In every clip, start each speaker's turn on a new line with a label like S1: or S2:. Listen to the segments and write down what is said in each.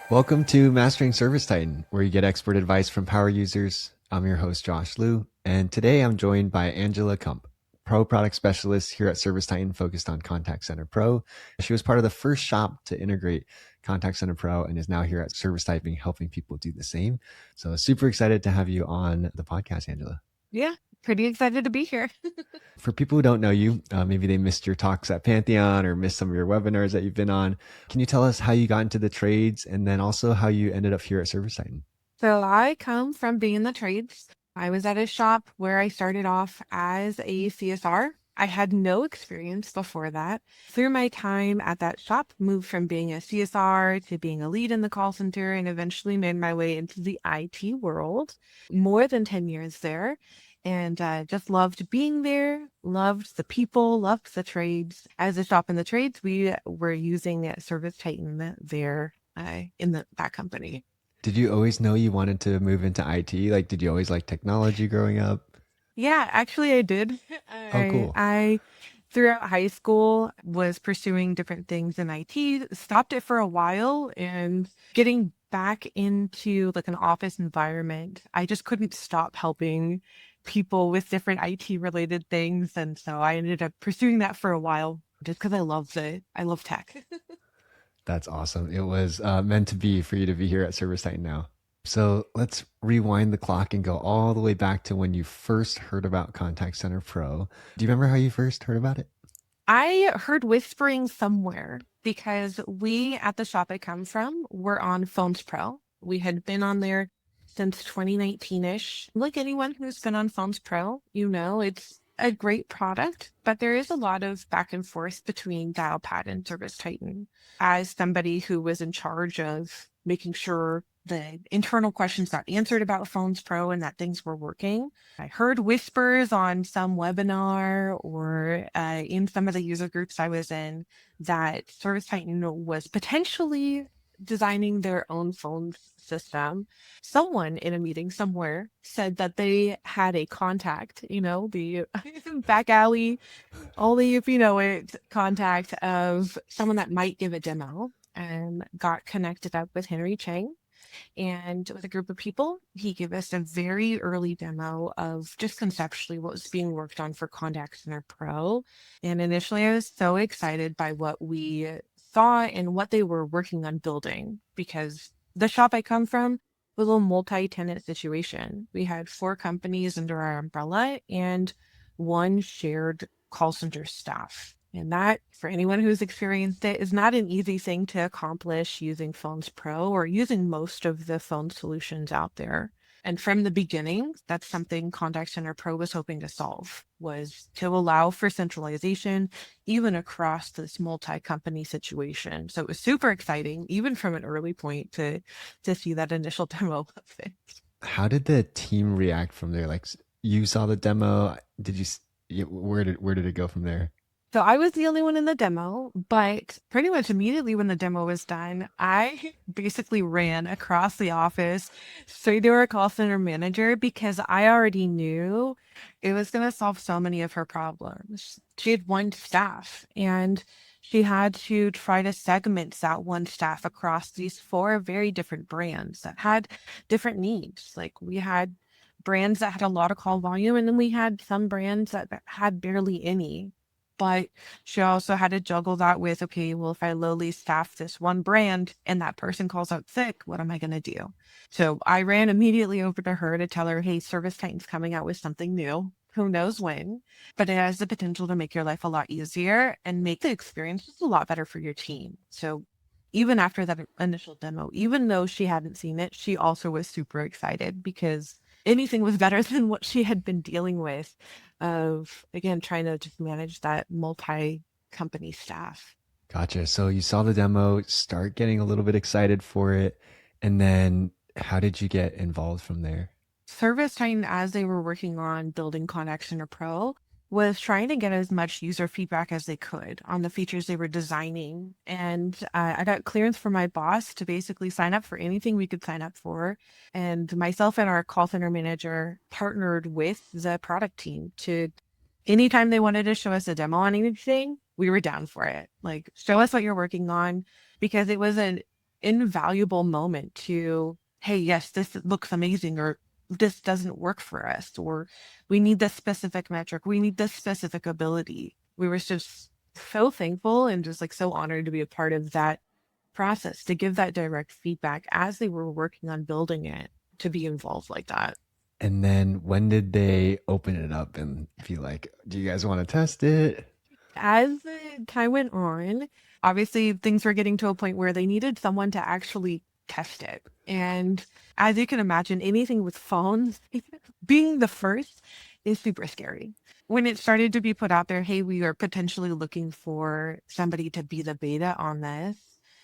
S1: Welcome to Mastering ServiceTitan, where you get expert advice from power users. I'm your host, Josh Liu, and today I'm joined by Angela Kump, Pro Product Specialist here at ServiceTitan, focused on Contact Center Pro. She was part of the first shop to integrate Contact Center Pro and is now here at ServiceTitan helping people do the same. So super excited to have you on the podcast, Angela.
S2: Yeah, pretty excited to be here.
S1: For people who don't know you, maybe they missed your talks at Pantheon or missed some of your webinars that you've been on. Can you tell us how you got into the trades and then also how you ended up here at ServiceTitan?
S2: So I come from being in the trades. I was at a shop where I started off as a CSR. I had no experience before that. Through my time at that shop, moved from being a CSR to being a lead in the call center and eventually made my way into the IT world. More than 10 years there. And just loved being there, loved the people, loved the trades. As a shop in the trades, we were using ServiceTitan there that company.
S1: Did you always know you wanted to move into IT? Like, did you always like technology growing up?
S2: Yeah, actually I did.
S1: Oh,
S2: I
S1: cool.
S2: I throughout high school was pursuing different things in IT, stopped it for a while and getting back into like an office environment. I just couldn't stop helping people with different IT related things. And so I ended up pursuing that for a while just because I loved it. I love tech.
S1: That's awesome. It was meant to be for you to be here at ServiceTitan now. So let's rewind the clock and go all the way back to when you first heard about Contact Center Pro. Do you remember how you first heard about it?
S2: I heard whispering somewhere because we at the shop I come from were on Phones Pro. We had been on there since 2019-ish. Like anyone who's been on Phones Pro, it's a great product, but there is a lot of back and forth between Dialpad and ServiceTitan. As somebody who was in charge of making sure the internal questions got answered about Phones Pro and that things were working, I heard whispers on some webinar or in some of the user groups I was in that ServiceTitan was potentially designing their own phone system. Someone in a meeting somewhere said that they had a contact, the back alley, only if you know it, contact of someone that might give a demo and got connected up with Henry Chang and with a group of people. He gave us a very early demo of just conceptually what was being worked on for Contact Center Pro. And initially, I was so excited by what we saw and what they were working on building because the shop I come from was a multi-tenant situation. We had 4 companies under our umbrella and one shared call center staff. And that, for anyone who's experienced it, is not an easy thing to accomplish using Phones Pro or using most of the phone solutions out there. And from the beginning, that's something Contact Center Pro was hoping to solve, was to allow for centralization even across this multi-company situation. So it was super exciting, even from an early point, to see that initial demo of it.
S1: How did the team react from there? Like, you saw the demo. Did where did it go from there?
S2: So I was the only one in the demo, but pretty much immediately when the demo was done, I basically ran across the office straight to our call center manager because I already knew it was going to solve so many of her problems. She had one staff and she had to try to segment that one staff across these 4 very different brands that had different needs. Like we had brands that had a lot of call volume, and then we had some brands that had barely any. But she also had to juggle that with, okay, well, if I lowly staff this one brand and that person calls out sick, what am I going to do? So I ran immediately over to her to tell her, hey, ServiceTitan's coming out with something new. Who knows when, but it has the potential to make your life a lot easier and make the experience just a lot better for your team. So even after that initial demo, even though she hadn't seen it, she also was super excited because anything was better than what she had been dealing with of, again, trying to just manage that multi-company staff.
S1: Gotcha. So you saw the demo, start getting a little bit excited for it, and then how did you get involved from there?
S2: ServiceTitan, as they were working on building Contact Center Pro, was trying to get as much user feedback as they could on the features they were designing. And I got clearance from my boss to basically sign up for anything we could sign up for. And myself and our call center manager partnered with the product team to anytime they wanted to show us a demo on anything, we were down for it. Like, show us what you're working on because it was invaluable moment to, hey, yes, this looks amazing, or this doesn't work for us, or we need this specific metric, we need this specific ability. We were just so thankful and just like so honored to be a part of that process, to give that direct feedback as they were working on building it, to be involved like that.
S1: And then when did they open it up and be like, do you guys want to test it?
S2: As the time went on, obviously things were getting to a point where they needed someone to actually test it. And as you can imagine, anything with phones, being the first is super scary. When it started to be put out there, hey, we are potentially looking for somebody to be the beta on this,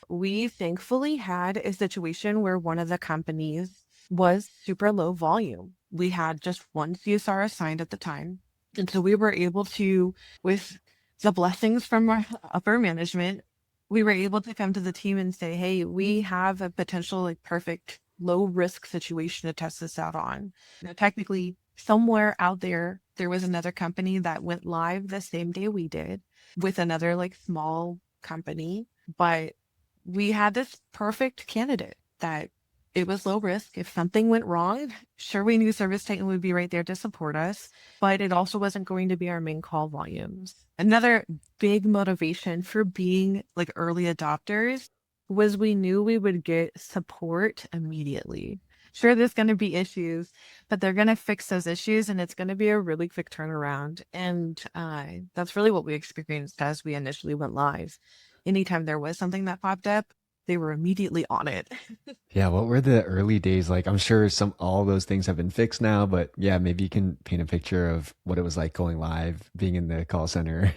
S2: we thankfully had a situation where one of the companies was super low volume. We had just one CSR assigned at the time. And so we were able to, with the blessings from our upper management, we were able to come to the team and say, hey, we have a potential like perfect low risk situation to test this out on. Now, technically, somewhere out there, there was another company that went live the same day we did with another like small company, but we had this perfect candidate that it was low risk. If something went wrong, sure, we knew ServiceTitan would be right there to support us, but it also wasn't going to be our main call volumes. Another big motivation for being like early adopters was we knew we would get support immediately. Sure, there's going to be issues, but they're going to fix those issues and it's going to be a really quick turnaround. And that's really what we experienced as we initially went live. Anytime there was something that popped up, they were immediately on it.
S1: Yeah, what were the early days like? I'm sure all those things have been fixed now, but yeah, maybe you can paint a picture of what it was like going live, being in the call center.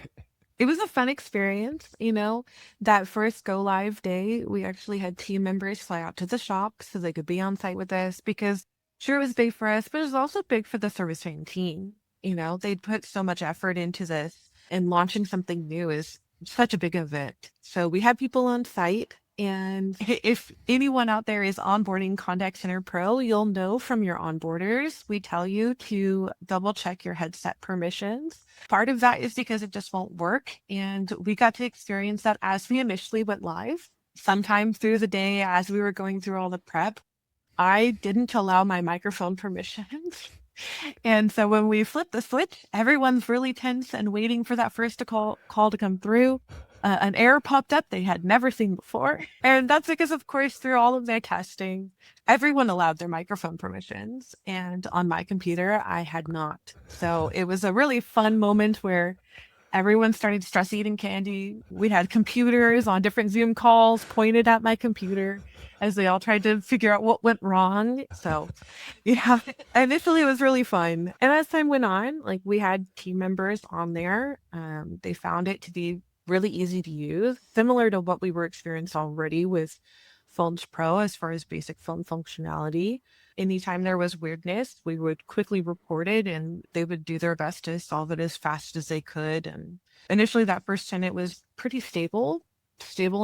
S2: It was a fun experience, you know. That first go live day, we actually had team members fly out to the shop so they could be on site with us because sure it was big for us, but it was also big for the service training team. You know, they'd put so much effort into this, and launching something new is such a big event. So we had people on site. And if anyone out there is onboarding Contact Center Pro, you'll know from your onboarders, we tell you to double check your headset permissions. Part of that is because it just won't work. And we got to experience that as we initially went live. Sometime through the day, as we were going through all the prep, I didn't allow my microphone permissions. And so when we flip the switch, everyone's really tense and waiting for that first call to come through. An error popped up they had never seen before. And that's because, of course, through all of their testing, everyone allowed their microphone permissions. And on my computer, I had not. So it was a really fun moment where everyone started stress eating candy. We had computers on different Zoom calls pointed at my computer as they all tried to figure out what went wrong. So, yeah, initially it was really fun. And as time went on, like we had team members on there. They found it to be really easy to use, similar to what we were experiencing already with Phones Pro as far as basic phone functionality. Anytime there was weirdness, we would quickly report it and they would do their best to solve it as fast as they could. And initially, that first tenant was pretty stable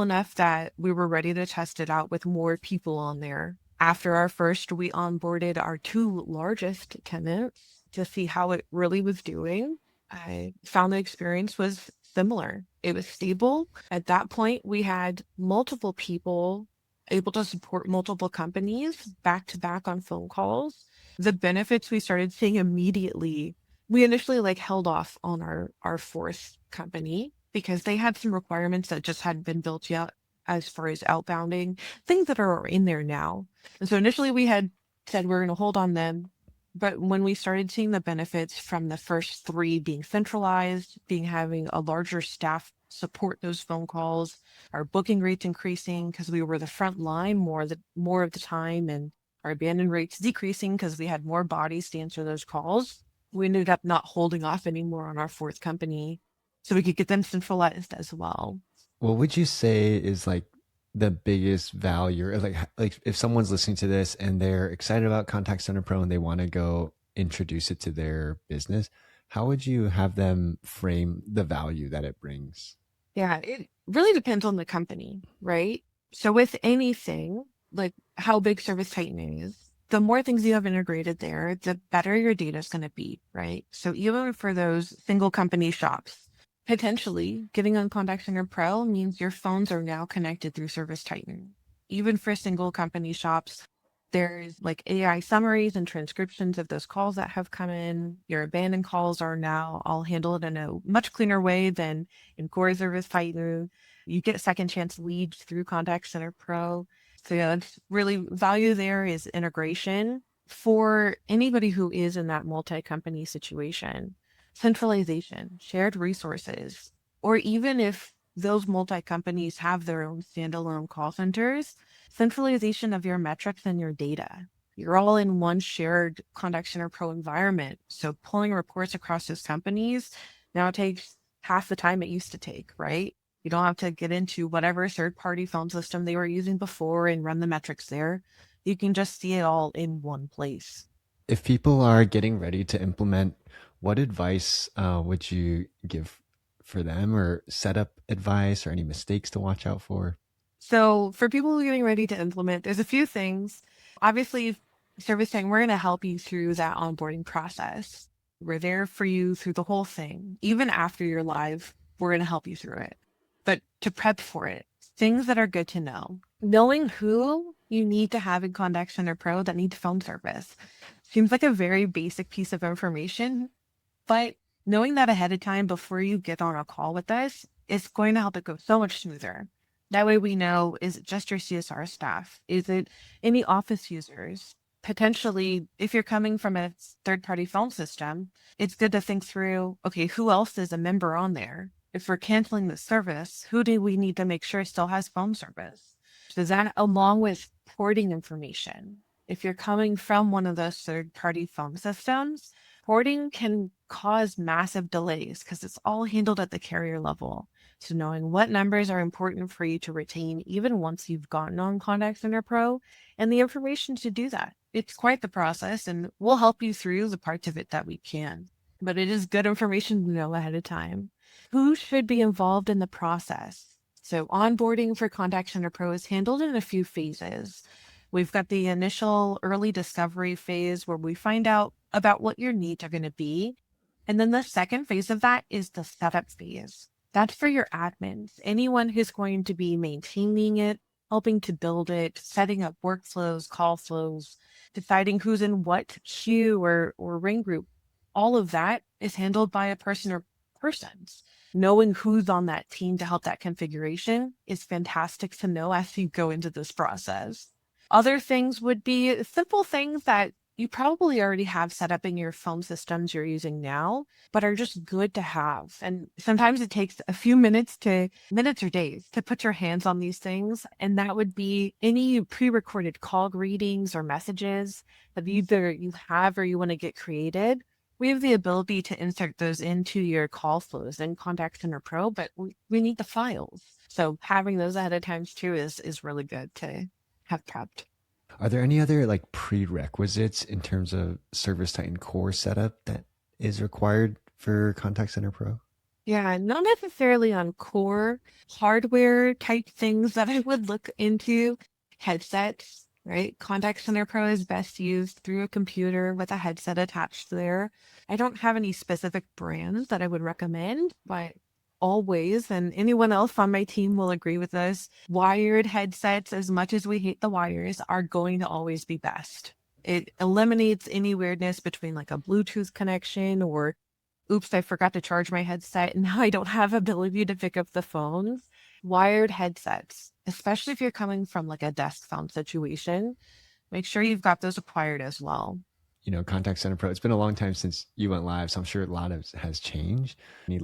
S2: enough that we were ready to test it out with more people on there. After our first, we onboarded our two largest tenants to see how it really was doing. I found the experience was similar. It was stable. At that point, we had multiple people able to support multiple companies back to back on phone calls. The benefits we started seeing immediately, we initially like held off on our fourth company because they had some requirements that just hadn't been built yet as far as outbounding, things that are in there now. And so initially we had said we're going to hold on them. But when we started seeing the benefits from the first three being centralized, being having a larger staff support those phone calls, our booking rates increasing because we were the front line more of the time, and our abandon rates decreasing because we had more bodies to answer those calls, we ended up not holding off anymore on our fourth company so we could get them centralized as well.
S1: What would you say is like the biggest value, or like if someone's listening to this and they're excited about Contact Center Pro and they want to go introduce it to their business, how would you have them frame the value that it brings?
S2: Yeah, it really depends on the company, right? So with anything, like how big ServiceTitan is, the more things you have integrated there, the better your data is going to be, right? So even for those single company shops, potentially getting on Contact Center Pro means your phones are now connected through ServiceTitan. even for single company shops, there's like AI summaries and transcriptions of those calls that have come in. Your abandoned calls are now all handled in a much cleaner way than in core ServiceTitan. You get second chance leads through Contact Center Pro. So yeah, it's really value there is integration for anybody who is in that multi-company situation. Centralization, shared resources, or even if those multi-companies have their own standalone call centers, centralization of your metrics and your data. You're all in one shared Contact Center Pro environment. So pulling reports across those companies now takes half the time it used to take, right? You don't have to get into whatever third-party phone system they were using before and run the metrics there. You can just see it all in one place.
S1: If people are getting ready to implement, what advice would you give for them, or setup advice, or any mistakes to watch out for?
S2: So for people who are getting ready to implement, there's a few things. Obviously, ServiceTitan, we're going to help you through that onboarding process. We're there for you through the whole thing. Even after you're live, we're going to help you through it. But to prep for it, things that are good to know. Knowing who you need to have in Contact Center Pro that needs phone service seems like a very basic piece of information, but knowing that ahead of time before you get on a call with us is going to help it go so much smoother. That way we know, is it just your CSR staff? Is it any office users? Potentially, if you're coming from a third-party phone system, it's good to think through, okay, who else is a member on there? If we're canceling the service, who do we need to make sure still has phone service? So that along with porting information. If you're coming from one of those third-party phone systems, porting can cause massive delays because it's all handled at the carrier level. So knowing what numbers are important for you to retain even once you've gotten on Contact Center Pro and the information to do that. It's quite the process and we'll help you through the parts of it that we can. But it is good information to know ahead of time. Who should be involved in the process? So onboarding for Contact Center Pro is handled in a few phases. We've got the initial early discovery phase where we find out about what your needs are going to be. And then the second phase of that is the setup phase. That's for your admins, anyone who's going to be maintaining it, helping to build it, setting up workflows, call flows, deciding who's in what queue or ring group. All of that is handled by a person or persons. Knowing who's on that team to help that configuration is fantastic to know as you go into this process. Other things would be simple things that you probably already have set up in your phone systems you're using now, but are just good to have. And sometimes it takes a few minutes or days to put your hands on these things. And that would be any pre-recorded call greetings or messages that either you have or you want to get created. We have the ability to insert those into your call flows in Contact Center Pro, but we need the files. So having those ahead of time too is really good to have prepped.
S1: Are there any other like prerequisites in terms of ServiceTitan core setup that is required for Contact Center Pro?
S2: Yeah, not necessarily on core hardware type things that I would look into. Headsets, right? Contact Center Pro is best used through a computer with a headset attached there. I don't have any specific brands that I would recommend, but always, and anyone else on my team will agree with us, wired headsets, as much as we hate the wires, are going to always be best. It eliminates any weirdness between like a Bluetooth connection or oops, I forgot to charge my headset and now I don't have ability to pick up the phone. Wired headsets, especially if you're coming from like a desk phone situation, make sure you've got those acquired as well.
S1: Contact Center Pro. It's been a long time since you went live, so I'm sure a lot of has changed. Any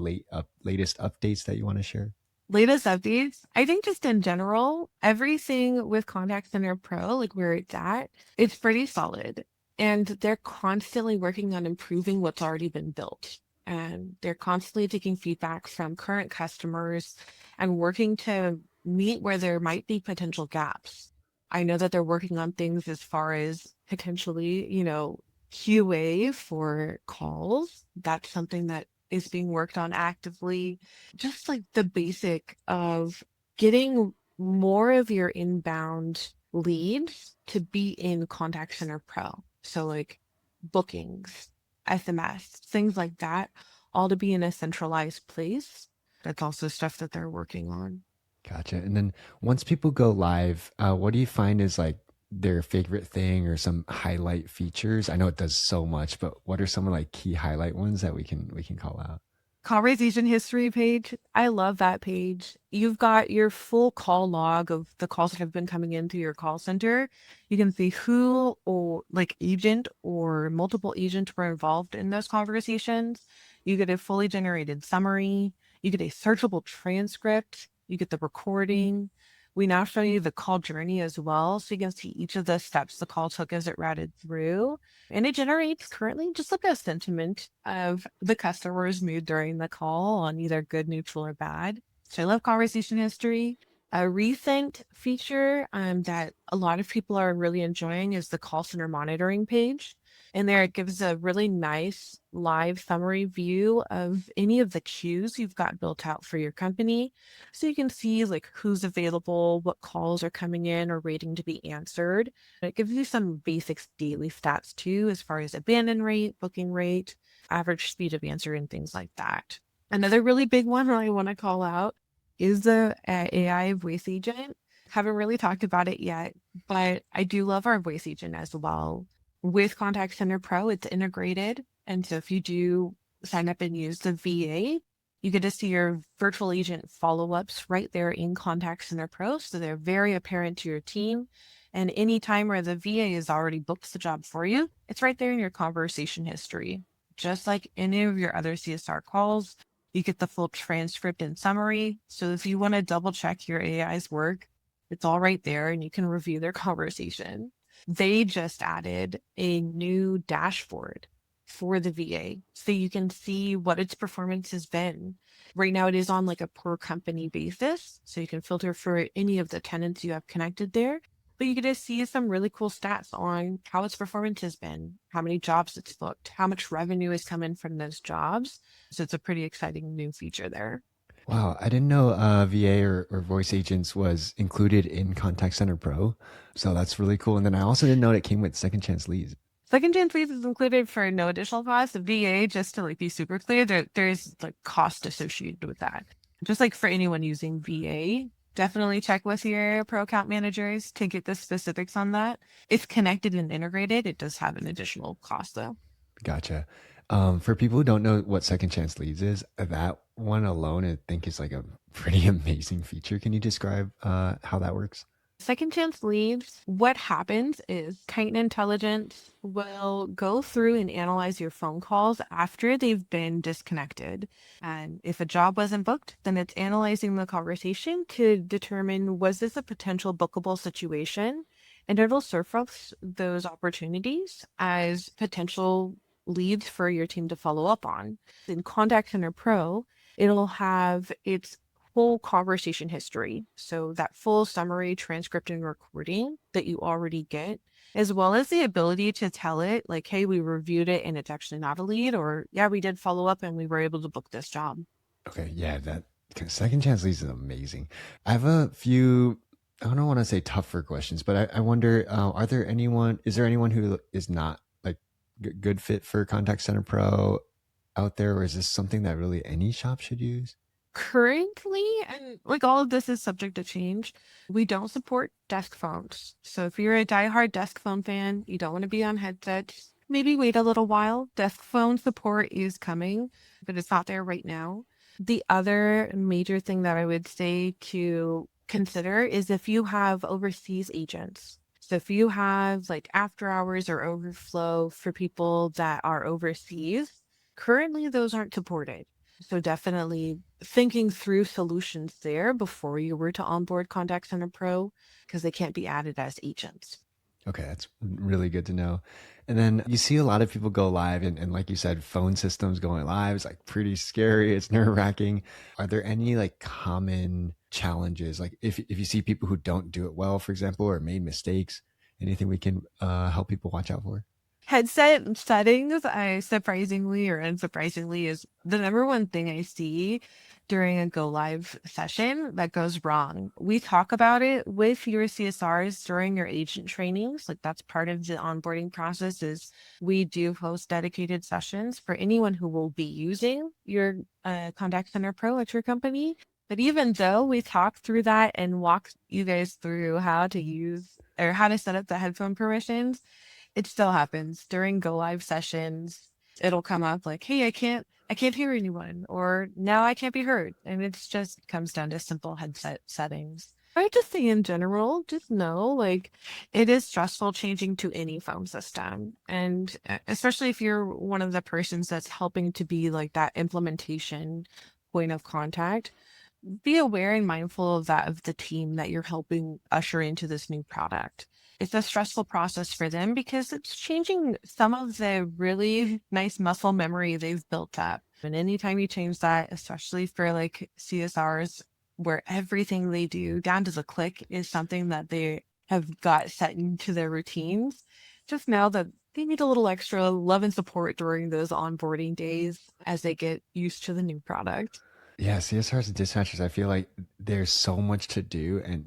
S1: latest updates that you want to share?
S2: Latest updates, I think just in general, everything with Contact Center Pro, like where it's at, it's pretty solid. And they're constantly working on improving what's already been built. And they're constantly taking feedback from current customers and working to meet where there might be potential gaps. I know that they're working on things as far as potentially, QA for calls. That's something that is being worked on actively. Just like the basic of getting more of your inbound leads to be in Contact Center Pro. So like bookings, SMS, things like that, all to be in a centralized place. That's also stuff that they're working on.
S1: Gotcha. And then once people go live, what do you find is like their favorite thing or some highlight features? I know it does so much, but what are some of like key highlight ones that we can call out?
S2: Conversation history page. I love that page. You've got your full call log of the calls that have been coming into your call center. You can see who or like agent or multiple agents were involved in those conversations. You get a fully generated summary. You get a searchable transcript. You get the recording. We now show you the call journey as well. So you can see each of the steps the call took as it routed through. And it generates currently just like a sentiment of the customer's mood during the call on either good, neutral, or bad. So I love conversation history. A recent feature that a lot of people are really enjoying is the call center monitoring page. And there it gives a really nice live summary view of any of the queues you've got built out for your company. So you can see like who's available, what calls are coming in or waiting to be answered. It gives you some basic daily stats too, as far as abandon rate, booking rate, average speed of answer, and things like that. Another really big one I want to call out is the AI voice agent. Haven't really talked about it yet, but I do love our voice agent as well. With Contact Center Pro, it's integrated. And so if you do sign up and use the VA, you get to see your virtual agent follow-ups right there in Contact Center Pro. So they're very apparent to your team. And any time where the VA has already booked the job for you, it's right there in your conversation history. Just like any of your other CSR calls, you get the full transcript and summary. So if you want to double check your AI's work, it's all right there and you can review their conversation. They just added a new dashboard for the VA so you can see what its performance has been. Right now, it is on like a per company basis. So you can filter for any of the tenants you have connected there. But you get to see some really cool stats on how its performance has been, how many jobs it's booked, how much revenue is coming from those jobs. So it's a pretty exciting new feature there.
S1: Wow, I didn't know VA or voice agents was included in Contact Center Pro. So that's really cool. And then I also didn't know it came with second chance leads.
S2: Second chance leads is included for no additional cost. The VA, just to like be super clear, there's like cost associated with that. Just like for anyone using VA, definitely check with your pro account managers to get the specifics on that. It's connected and integrated. It does have an additional cost though.
S1: Gotcha. For people who don't know what second chance leads is, that one alone I think is like a pretty amazing feature. Can you describe how that works?
S2: Second chance leads, what happens is Titan Intelligence will go through and analyze your phone calls after they've been disconnected. And if a job wasn't booked, then it's analyzing the conversation to determine was this a potential bookable situation? And it'll surface those opportunities as potential leads for your team to follow up on. In Contact Center Pro, it'll have its full conversation history. So that full summary, transcript, and recording that you already get, as well as the ability to tell it like, hey, we reviewed it and it's actually not a lead, or yeah, we did follow up and we were able to book this job.
S1: Okay, yeah, that second chance leads is amazing. I have a few. I don't want to say tougher questions, but I wonder: is there anyone who is not like good fit for Contact Center Pro out there, or is this something that really any shop should use?
S2: Currently, and like all of this is subject to change, we don't support desk phones. So if you're a diehard desk phone fan, you don't want to be on headsets, maybe wait a little while. Desk phone support is coming, but it's not there right now. The other major thing that I would say to consider is if you have overseas agents. So if you have like after hours or overflow for people that are overseas, currently those aren't supported. So definitely thinking through solutions there before you were to onboard Contact Center Pro, because they can't be added as agents.
S1: Okay, that's really good to know. And then you see a lot of people go live, and like you said, phone systems going live is like pretty scary. It's nerve wracking. Are there any like common challenges? Like if you see people who don't do it well, for example, or made mistakes, anything we can help people watch out for?
S2: Headset settings, I surprisingly or unsurprisingly, is the number one thing I see during a go live session that goes wrong. We talk about it with your CSRs during your agent trainings. Like that's part of the onboarding process is we do host dedicated sessions for anyone who will be using your Contact Center Pro at your company. But even though we talked through that and walked you guys through how to use or how to set up the headphone permissions, it still happens during go live sessions. It'll come up like, "Hey, I can't hear anyone," or "Now I can't be heard." And it's just comes down to simple headset settings. I would just say in general, just know like it is stressful changing to any phone system. And especially if you're one of the persons that's helping to be like that implementation point of contact, be aware and mindful of that of the team that you're helping usher into this new product. It's a stressful process for them because it's changing some of the really nice muscle memory they've built up. And anytime you change that, especially for like CSRs, where everything they do down to the click is something that they have got set into their routines, just know that they need a little extra love and support during those onboarding days as they get used to the new product.
S1: Yeah, CSRs and dispatchers, I feel like there's so much to do and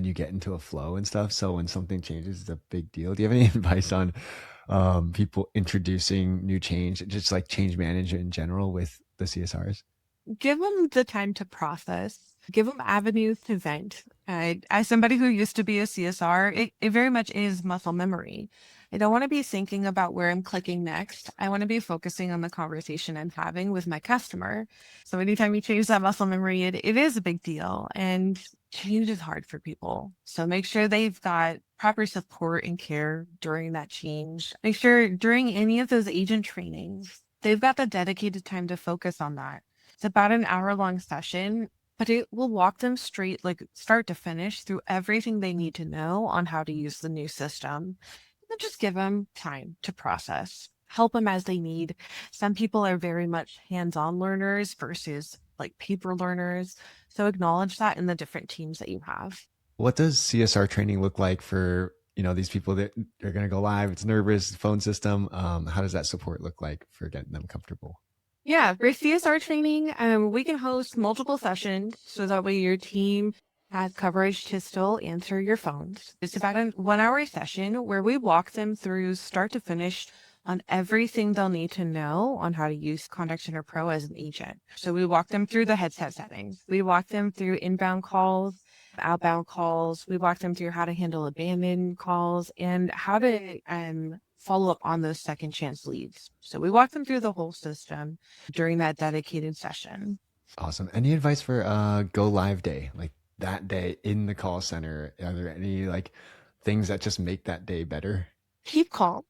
S1: you get into a flow and stuff. So when something changes, it's a big deal. Do you have any advice on people introducing new change, just like change management in general with the CSRs?
S2: Give them the time to process, give them avenues to vent. As somebody who used to be a CSR, it very much is muscle memory. I don't want to be thinking about where I'm clicking next. I want to be focusing on the conversation I'm having with my customer. So anytime you change that muscle memory, it is a big deal. And change is hard for people. So make sure they've got proper support and care during that change. Make sure during any of those agent trainings, they've got the dedicated time to focus on that. It's about an hour-long session, but it will walk them straight, like start to finish, through everything they need to know on how to use the new system. And then just give them time to process. Help them as they need. Some people are very much hands-on learners versus like paper learners. So acknowledge that in the different teams that you have.
S1: What does CSR training look like for, these people that are going to go live? It's nervous, phone system. How does that support look like for getting them comfortable?
S2: Yeah, for CSR training, we can host multiple sessions so that way your team has coverage to still answer your phones. It's about a 1 hour session where we walk them through start to finish on everything they'll need to know on how to use Contact Center Pro as an agent. So we walk them through the headset settings. We walk them through inbound calls, outbound calls. We walk them through how to handle abandoned calls and how to follow up on those second chance leads. So we walk them through the whole system during that dedicated session.
S1: Awesome. Any advice for go live day, like that day in the call center? Are there any like things that just make that day better?
S2: Keep calm.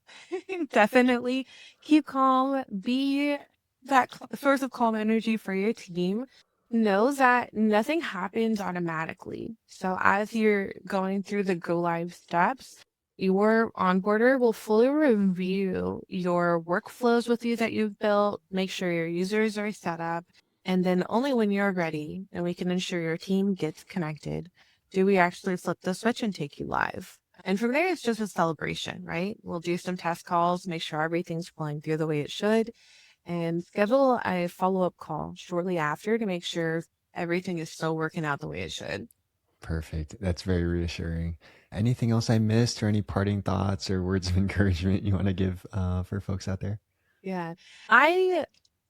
S2: Definitely keep calm. Be that source of calm energy for your team. Know that nothing happens automatically. So as you're going through the go live steps, your onboarder will fully review your workflows with you that you've built, make sure your users are set up, and then only when you're ready and we can ensure your team gets connected, do we actually flip the switch and take you live. And from there, it's just a celebration, right? We'll do some test calls, make sure everything's flowing through the way it should, and schedule a follow-up call shortly after to make sure everything is still working out the way it should.
S1: Perfect. That's very reassuring. Anything else I missed, or any parting thoughts or words of encouragement you want to give for folks out there?
S2: Yeah. I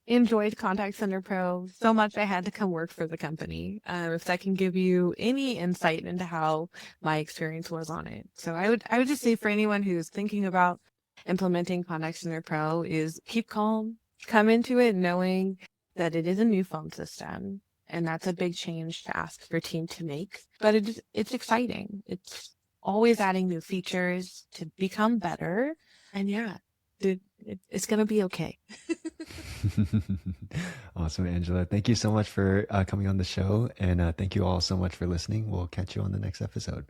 S2: enjoyed Contact Center Pro so much I had to come work for the company. If that can give you any insight into how my experience was on it. So I would just say for anyone who's thinking about implementing Contact Center Pro is keep calm, come into it knowing that it is a new phone system. And that's a big change to ask your team to make. But it's exciting. It's always adding new features to become better. And yeah, it's going to be okay.
S1: Awesome, Angela. Thank you so much for coming on the show. And thank you all so much for listening. We'll catch you on the next episode.